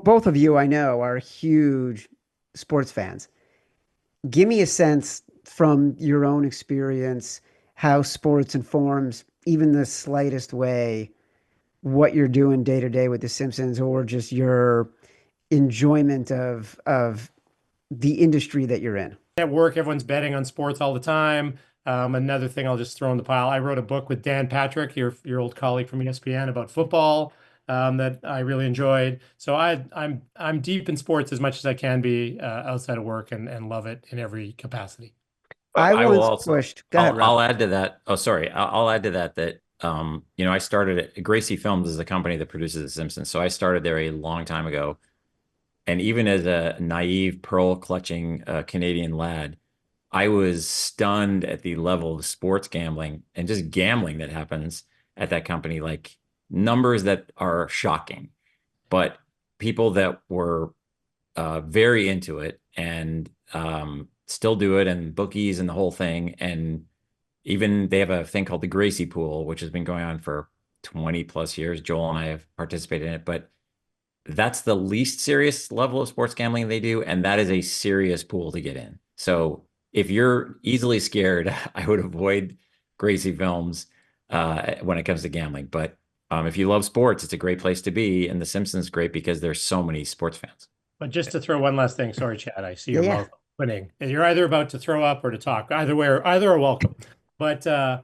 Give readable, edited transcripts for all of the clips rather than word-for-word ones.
both of you I know are huge sports fans. Give me a sense from your own experience how sports informs even the slightest way what you're doing day to day with the Simpsons or just your enjoyment of the industry that you're in. At work, everyone's betting on sports all the time. Another thing I'll just throw in the pile. I wrote a book with Dan Patrick, your old colleague from ESPN, about football that I really enjoyed. So I'm deep in sports as much as I can be outside of work and love it in every capacity. I I will once also, pushed, go ahead, Rob. I'll add to that. Oh, sorry. I'll add to that I started at Gracie Films is the company that produces The Simpsons. So I started there a long time ago. And even as a naive pearl clutching Canadian lad, I was stunned at the level of sports gambling and just gambling that happens at that company, like numbers that are shocking. But people that were very into it and still do it, and bookies and the whole thing. And even they have a thing called the Gracie Pool, which has been going on for 20 plus years. Joel and I have participated in it, but that's the least serious level of sports gambling they do, and that is a serious pool to get in. So if you're easily scared, I would avoid Gracie Films when it comes to gambling. But if you love sports, it's a great place to be, and The Simpsons is great because there's so many sports fans. But just to throw one last thing, sorry, Chad, I see Yeah, your yeah. mouth opening. And you're either about to throw up or to talk. Either way, either are welcome. But I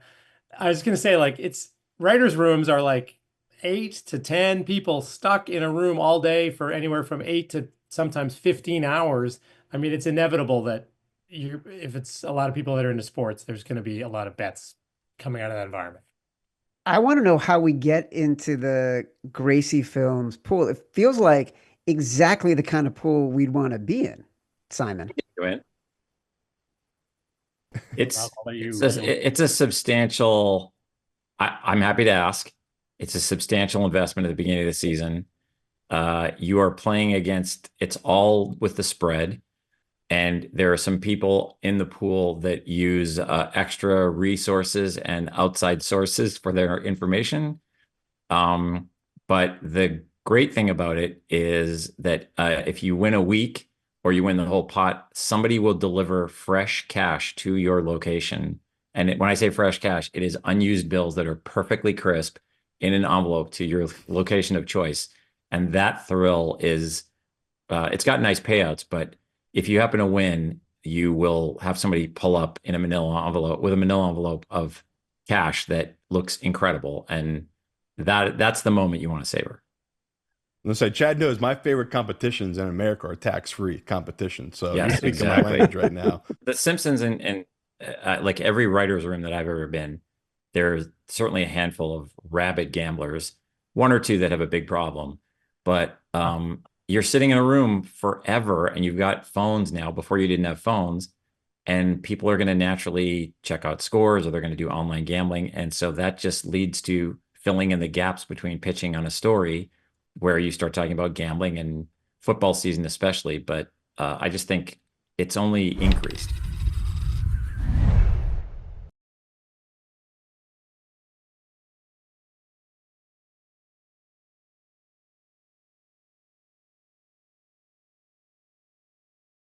was going to say, like, it's writers' rooms are like 8 to 10 people stuck in a room all day for anywhere from 8 to sometimes 15 hours. I mean, it's inevitable that if it's a lot of people that are into sports, there's going to be a lot of bets coming out of that environment. I want to know how we get into the Gracie Films pool. It feels like exactly the kind of pool we'd want to be in, Simon. I'll It's let it's you. it's a substantial. I'm happy to ask. It's a substantial investment at the beginning of the season. You are playing against. It's all with the spread, and there are some people in the pool that use extra resources and outside sources for their information. Um, but the great thing about it is that if you win a week or you win the whole pot, somebody will deliver fresh cash to your location. And when I say fresh cash, it is unused bills that are perfectly crisp in an envelope to your location of choice. And that thrill is, it's got nice payouts, but if you happen to win, you will have somebody pull up in a manila envelope with a manila envelope of cash that looks incredible. And that's the moment you want to savor. Let's say Chad knows my favorite competitions in America are tax-free competitions. So you're Yes, speaking my exactly. language right now. The Simpsons and like every writer's room that I've ever been, there's certainly a handful of rabid gamblers, one or two that have a big problem. But you're sitting in a room forever and you've got phones now before you didn't have phones. And people are going to naturally check out scores or they're going to do online gambling. And so that just leads to filling in the gaps between pitching on a story where you start talking about gambling and football season, especially. But I just think it's only increased.